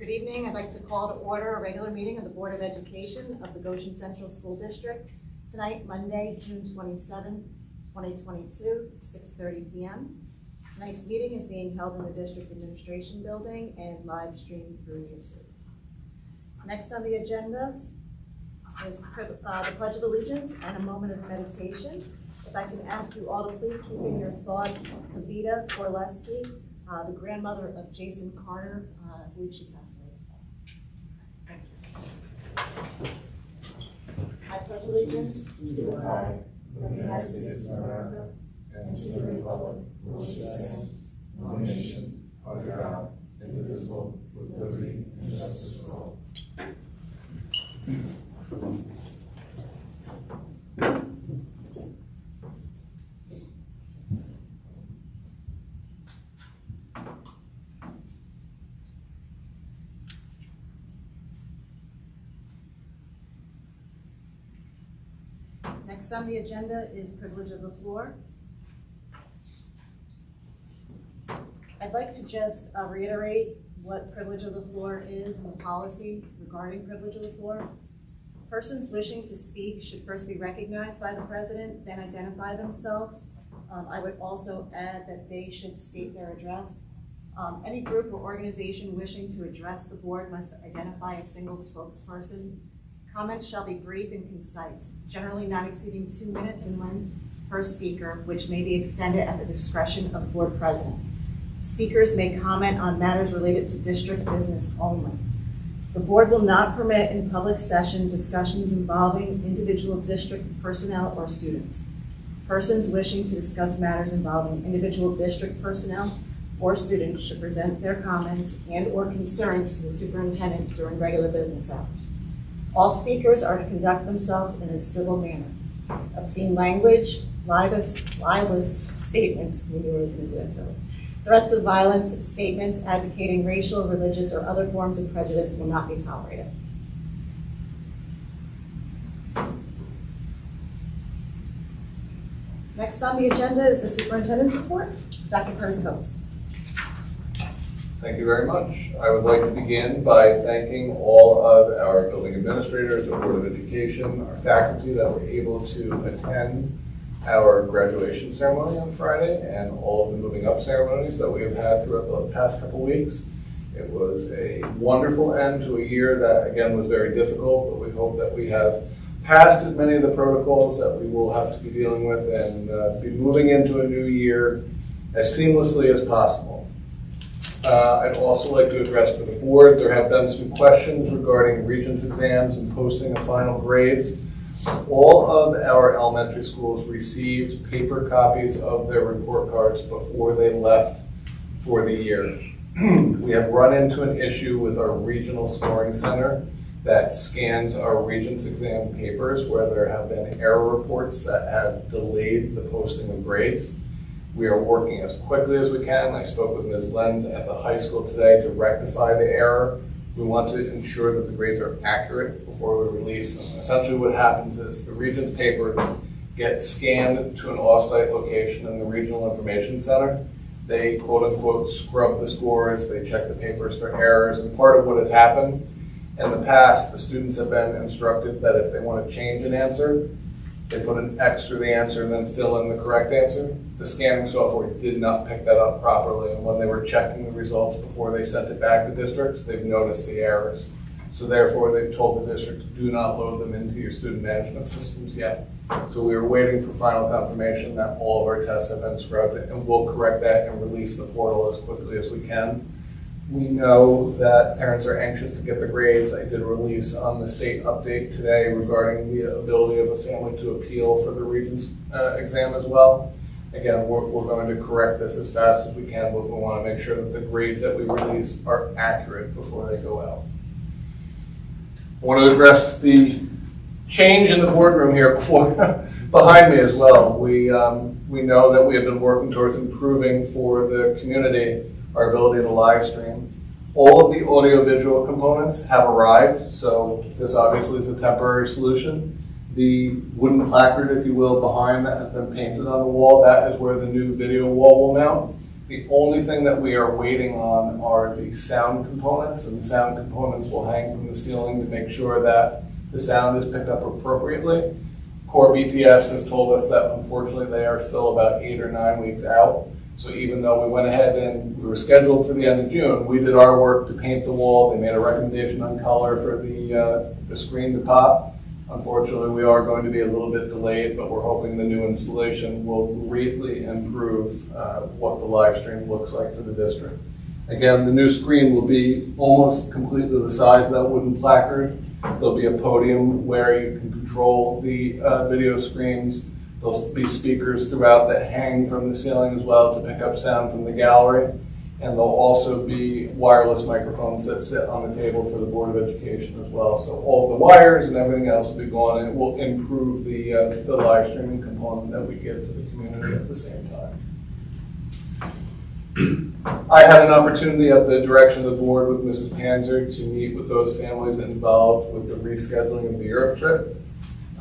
Good evening. I'd like to call to order a regular meeting of the Board of Education of the Goshen Central School District. Tonight, Monday, June 27, 2022, 6:30 p.m. Tonight's meeting is being held in the District Administration Building and live streamed through YouTube. Next on the agenda is the Pledge of Allegiance and a moment of meditation. If I can ask you all to please keep in your thoughts Kavita Korleski, the grandmother of Jason Carter. I believe she passed away as well. Thank you. I pledge allegiance to the flag of the United States of America and to the republic for which it stands, one nation, under God, indivisible, with liberty and justice for all. Next on the agenda is privilege of the floor. I'd like to just reiterate what privilege of the floor is and the policy regarding privilege of the floor. Persons wishing to speak should first be recognized by the president, then identify themselves. I would also add that they should state their address. Any group or organization wishing to address the board must identify a single spokesperson. Comments shall be brief and concise, generally not exceeding 2 minutes in length per speaker, which may be extended at the discretion of the board president. Speakers may comment on matters related to district business only. The board will not permit in public session discussions involving individual district personnel or students. Persons wishing to discuss matters involving individual district personnel or students should present their comments and or concerns to the superintendent during regular business hours. All speakers are to conduct themselves in a civil manner. Obscene language, libelous statements, we knew I was going to do that, Phillips. Threats of violence, statements advocating racial, religious, or other forms of prejudice will not be tolerated. Next on the agenda is the superintendent's report. Dr. Phillips. Thank you very much. I would like to begin by thanking all of our building administrators, the Board of Education, our faculty that were able to attend our graduation ceremony on Friday and all of the moving up ceremonies that we have had throughout the past couple weeks. It was a wonderful end to a year that, again, was very difficult, but we hope that we have passed as many of the protocols that we will have to be dealing with and be moving into a new year as seamlessly as possible. I'd also like to address for the board, there have been some questions regarding Regents exams and posting of final grades. All of our elementary schools received paper copies of their report cards before they left for the year. We have run into an issue with our regional scoring center that scans our Regents exam papers where there have been error reports that have delayed the posting of grades. We are working as quickly as we can. I spoke with Ms. Lenz at the high school today to rectify the error. We want to ensure that the grades are accurate before we release them. Essentially what happens is the Regents papers get scanned to an off-site location in the Regional Information Center. They quote-unquote scrub the scores, they check the papers for errors, and part of what has happened in the past, the students have been instructed that if they want to change an answer, they put an X through the answer and then fill in the correct answer. The scanning software did not pick that up properly, and when they were checking the results before they sent it back to districts, they've noticed the errors. So therefore, they've told the districts, do not load them into your student management systems yet. So we are waiting for final confirmation that all of our tests have been scrubbed, and we'll correct that and release the portal as quickly as we can. We know that parents are anxious to get the grades. I did release on the state update today regarding the ability of a family to appeal for the Regents exam as well. Again, we're going to correct this as fast as we can, but we want to make sure that the grades that we release are accurate before they go out. I want to address the change in the boardroom here behind me as well. We know that we have been working towards improving for the community our ability to live stream. All of the audio-visual components have arrived, so this obviously is a temporary solution. The wooden placard, if you will, behind that has been painted on the wall. That is where the new video wall will mount. The only thing that we are waiting on are the sound components, and the sound components will hang from the ceiling to make sure that the sound is picked up appropriately. Core BTS has told us that unfortunately they are still about 8 or 9 weeks out. So even though we went ahead and we were scheduled for the end of June, we did our work to paint the wall. They made a recommendation on color for the screen to pop. Unfortunately, we are going to be a little bit delayed, but we're hoping the new installation will greatly improve what the live stream looks like for the district. Again, the new screen will be almost completely the size of that wooden placard. There'll be a podium where you can control the video screens. There'll be speakers throughout that hang from the ceiling as well to pick up sound from the gallery. And there'll also be wireless microphones that sit on the table for the Board of Education as well. So all the wires and everything else will be gone, and it will improve the live streaming component that we give to the community at the same time. I had an opportunity at the direction of the board with Mrs. Panzer to meet with those families involved with the rescheduling of the Europe trip.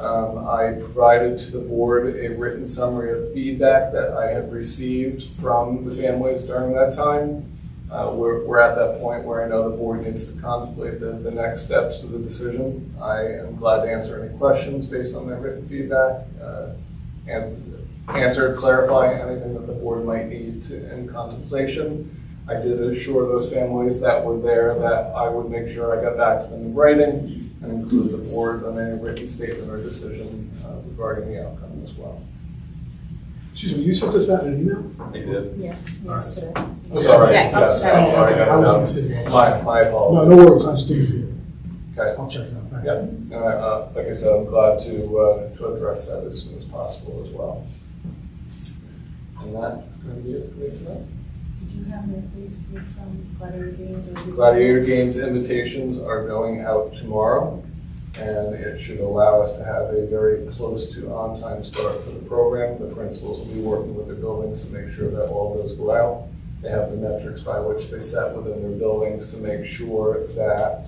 I provided to the board a written summary of feedback that I had received from the families during that time. We're at that point where I know the board needs to contemplate the next steps of the decision. I am glad to answer any questions based on that written feedback and answer, clarify anything that the board might need in contemplation. I did assure those families that were there that I would make sure I got back to them in writing and include the board on any written statement or decision regarding the outcome as well. Excuse me, you sent us that in an email? I did. Yeah. Today. Sorry. Yeah. Yes, I'm sorry. I was going to say, My apologies. no worries, I just think it's here. Okay. I'll check it out. Thank Yep. And like I said, I'm glad to address that as soon as possible as well. And that's going to be it for me tonight. Did you have any updates from Gladiator Games? Gladiator Games invitations are going out tomorrow, and it should allow us to have a very close to on-time start for the program. The principals will be working with the buildings to make sure that all those go out. They have the metrics by which they set within their buildings to make sure that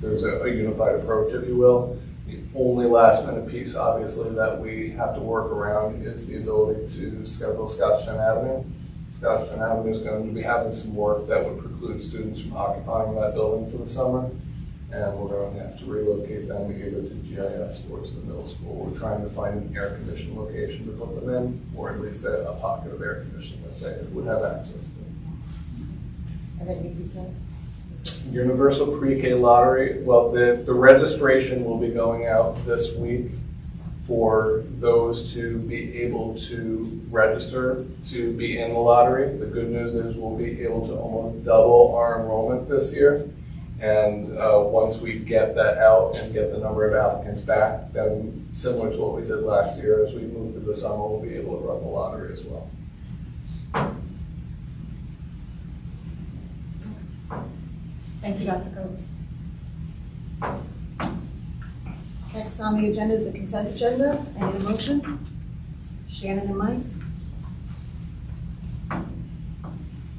there's a unified approach, if you will. The only last minute piece, obviously, that we have to work around is the ability to schedule Scotstown Avenue. Scotstown Avenue is going to be having some work that would preclude students from occupying that building for the summer. And we're going to have to relocate them either to GIS or to the middle school. We're trying to find an air-conditioned location to put them in, or at least a pocket of air conditioning that they would have access to. And then UPK? Universal Pre-K Lottery, well, the registration will be going out this week for those to be able to register to be in the lottery. The good news is we'll be able to almost double our enrollment this year. And once we get that out and get the number of applicants back, then similar to what we did last year, as we move through the summer, we'll be able to run the lottery as well. Thank you, Dr. Coates. Next on the agenda is the consent agenda. I need a motion. Shannon and Mike.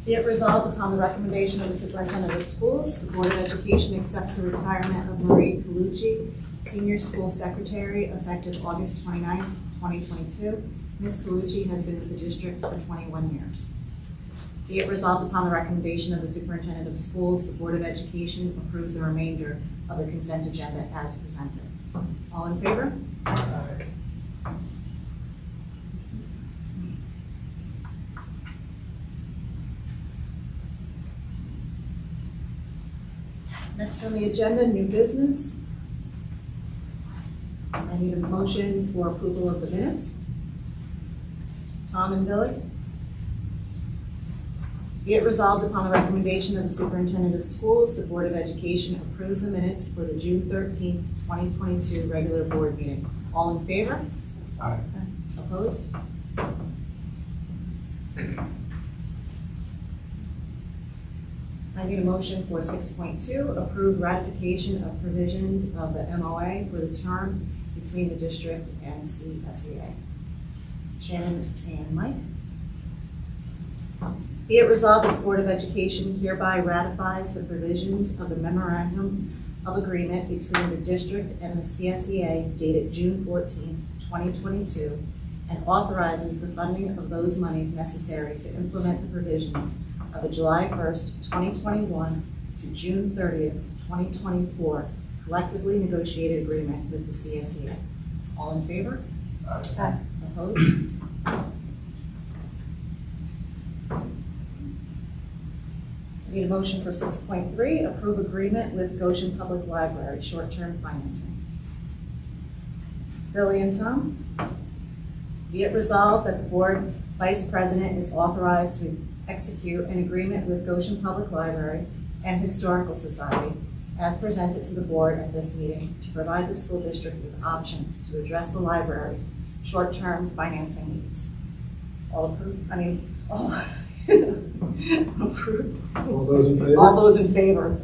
Be it resolved upon the recommendation of the Superintendent of Schools, the Board of Education accepts the retirement of Marie Colucci, Senior School Secretary, effective August 29, 2022. Ms. Colucci has been with the district for 21 years. Be it resolved upon the recommendation of the Superintendent of Schools, the Board of Education approves the remainder of the consent agenda as presented. All in favor? Aye. Next on the agenda, new business. I need a motion for approval of the minutes. Tom and Billy. Be it resolved upon the recommendation of the Superintendent of Schools, the Board of Education approves the minutes for the June 13th, 2022 regular board meeting. All in favor? Aye. Opposed? I need a motion for 6.2, approve ratification of provisions of the MOA for the term between the district and CSEA. Shannon and Mike. Be it resolved that the Board of Education hereby ratifies the provisions of the memorandum of agreement between the district and the CSEA dated June 14, 2022, and authorizes the funding of those monies necessary to implement the provisions of the July 1st, 2021 to June 30th, 2024 collectively negotiated agreement with the CSEA. All in favor? Aye. Opposed? I need a motion for 6.3, approve agreement with Goshen Public Library, short-term financing. Billy and Tom? Be it resolved that the board vice president is authorized to execute an agreement with Goshen Public Library and Historical Society as presented to the board at this meeting to provide the school district with options to address the library's short-term financing needs. All approved, all approved. All those in favor? All those in favor?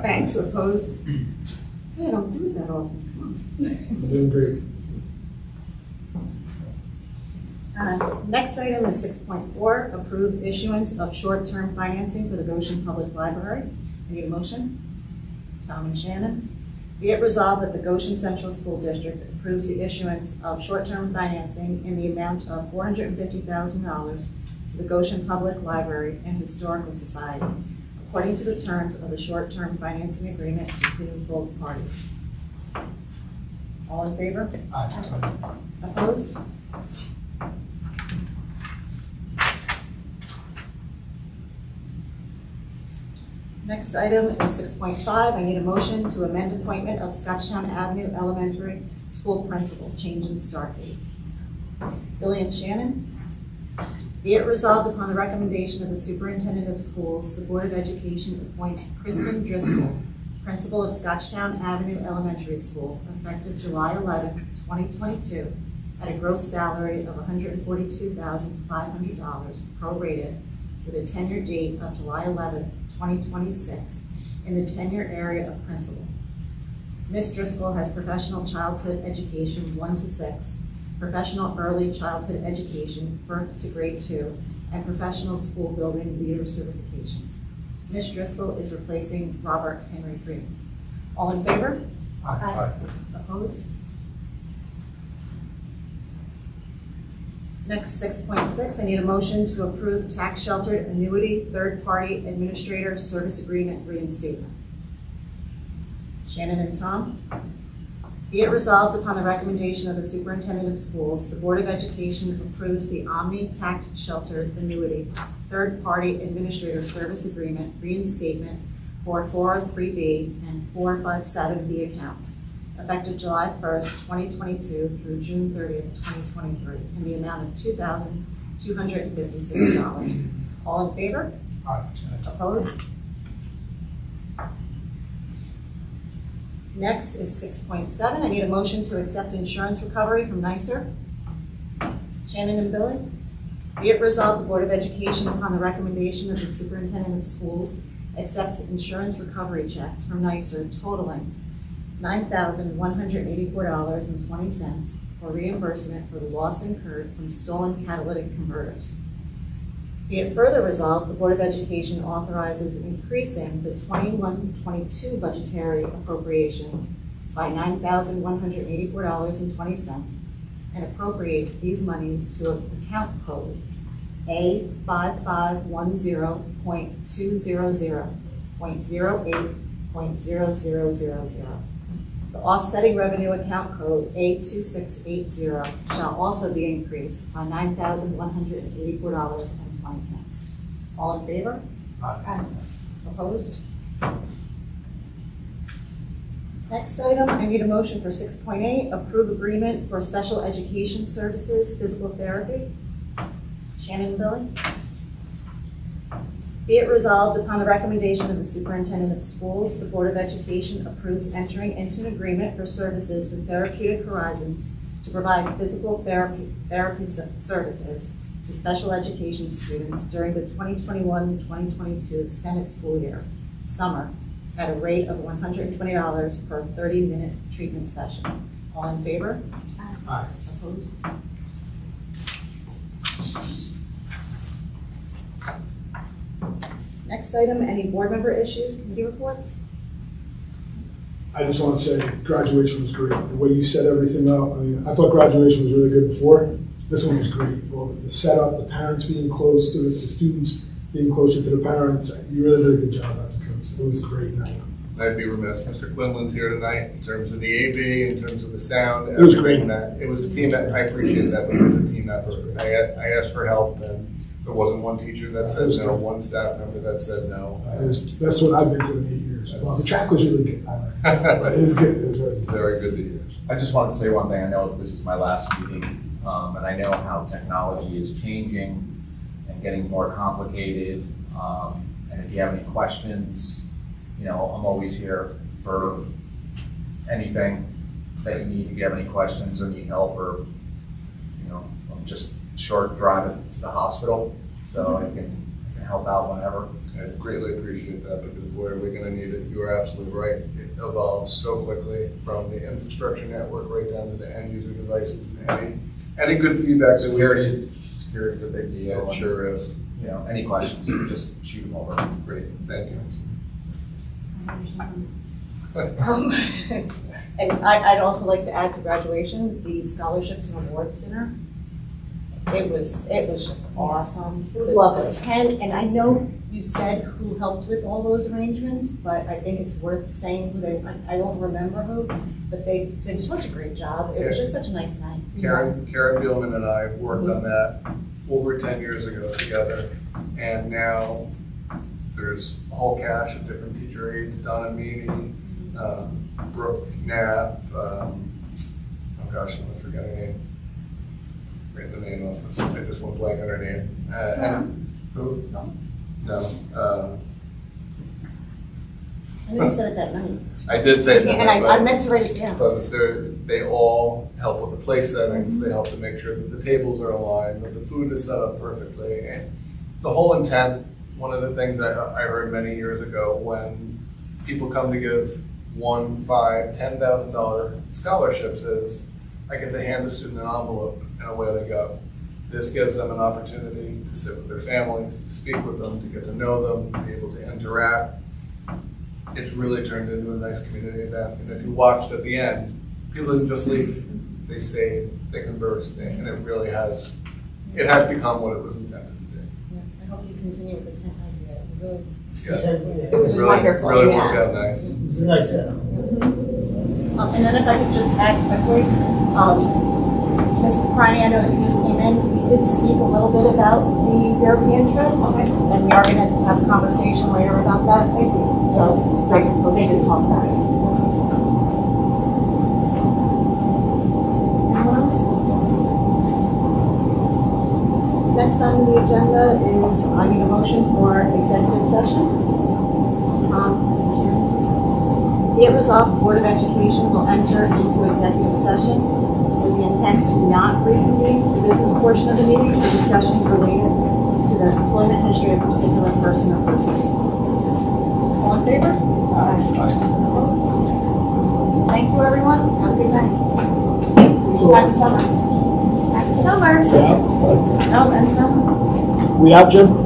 Thanks, opposed? Hey, I don't do it that often, come I'm doing great. on. Next item is 6.4, approve issuance of short-term financing for the Goshen Public Library. I need a motion. Tom and Shannon. Be it resolved that the Goshen Central School District approves the issuance of short-term financing in the amount of $450,000 to the Goshen Public Library and Historical Society, according to the terms of the short-term financing agreement between both parties. All in favor? Aye. Opposed? Next item is 6.5. I need a motion to amend appointment of Scotchtown Avenue Elementary School Principal, change in start date. Billy and Shannon. Be it resolved upon the recommendation of the Superintendent of Schools, the Board of Education appoints Kristen Driscoll, Principal of Scotchtown Avenue Elementary School, effective July 11, 2022, at a gross salary of $142,500 prorated with a tenure date of July 11, 2026, in the tenure area of principal. Ms. Driscoll has professional childhood education 1 to 6, professional early childhood education birth to grade 2, and professional school building leader certifications. Ms. Driscoll is replacing Robert Henry Freeman. All in favor? Aye. Opposed? Next, 6.6, I need a motion to approve tax sheltered annuity third-party administrator service agreement reinstatement. Shannon and Tom. Be it resolved upon the recommendation of the Superintendent of Schools, the Board of Education approves the Omni Tax Sheltered Annuity third-party administrator service agreement reinstatement for 403B and 457B accounts, effective July 1st, 2022 through June 30th, 2023, in the amount of $2,256. All in favor? Aye. Opposed? Next is 6.7. I need a motion to accept insurance recovery from NYSER. Shannon and Billy. Be it resolved, the Board of Education, upon the recommendation of the Superintendent of Schools, accepts insurance recovery checks from NYSER totaling $9,184.20 for reimbursement for the loss incurred from stolen catalytic converters. Be it further resolved, the Board of Education authorizes increasing the 21-22 budgetary appropriations by $9,184.20 and appropriates these monies to an account code A5510.200.08.0000. The offsetting revenue account code A2680 shall also be increased by $9,184.20. All in favor? Aye. Opposed? Next item, I need a motion for 6.8, approve agreement for special education services, physical therapy. Shannon and Billy. Be it resolved upon the recommendation of the Superintendent of Schools, the Board of Education approves entering into an agreement for services with Therapeutic Horizons to provide physical therapy services to special education students during the 2021-2022 extended school year, summer, at a rate of $120 per 30-minute treatment session. All in favor? Aye. Opposed? Next item, any board member issues, committee reports? I just want to say graduation was great. The way you set everything up, I mean, I thought graduation was really good before. This one was great. Well, the setup, the parents being close to it, the students being closer to the parents, you really did a good job after coach. It was a great night. I'd be remiss, Mr. Quinlan's here tonight in terms of the AV, in terms of the sound. It was great. It was a team that, I appreciate that, but it was a team effort. I asked for help, and there wasn't one teacher that said no, one staff member that said no. That's what I've been doing 8 years. Well, the track was really good. But it was good. It was very good. Very good to hear. I just wanted to say one thing. I know this is my last meeting, and I know how technology is changing and getting more complicated. And if you have any questions, you know, I'm always here for anything that you need. If you have any questions or need help, or, you know, I'm just short drive to the hospital, so I can help out whenever. I greatly appreciate that, because boy, are we going to need it. You are absolutely right. It evolves so quickly from the infrastructure network right down to the end user devices. Any good feedback that we Security is a big deal. It sure is. You know, any questions, just shoot them over. Great, thank you. And I'd also like to add to graduation, the scholarships and awards dinner. It was just awesome. It was lovely. And I know you said who helped with all those arrangements, but I think it's worth saying who they, I don't remember who, but they did such a great job. It was just such a nice night. Karen Bielman and I worked on that over 10 years ago together, and now there's a whole cache of different teacher aides, Donna Meany, Brooke Knapp, oh gosh, I'm forgetting her name. Read the name off, I just went blank on her name. And who? No. I know you said it that night. I did say that. And I meant to write it down. But they all help with the place settings. They help to make sure that the tables are aligned, that the food is set up perfectly. And the whole intent, one of the things that I heard many years ago, when people come to give $1,000, $5,000, $10,000 scholarships, is I get to hand the student an envelope and away they go. This gives them an opportunity to sit with their families, to speak with them, to get to know them, to be able to interact. It's really turned into a nice community event. And if you watched at the end, people didn't just leave. They stayed, they conversed, and it really has become what it was intended to be. Yeah, I hope you continue with the 10 idea. Really, Yeah. it was wonderful. Really Yeah. worked out nice. It was a nice setup. And then if I could just add quickly, Mrs. Priney, I know that you just came in. We did speak a little bit about the European trip, and we are going to have a conversation later about that. So they did talk about it. Anyone else? Next on the agenda is I need a motion for executive session. Be it resolved, the Board of Education will enter into executive session with the intent to not reconvene the business portion of the meeting for discussions related to the employment history of a particular person or persons. All in favor? Aye. Opposed? Thank you, everyone. Have a good night. Happy summer. Happy summer. Yeah. No, and summer. We out, Jim?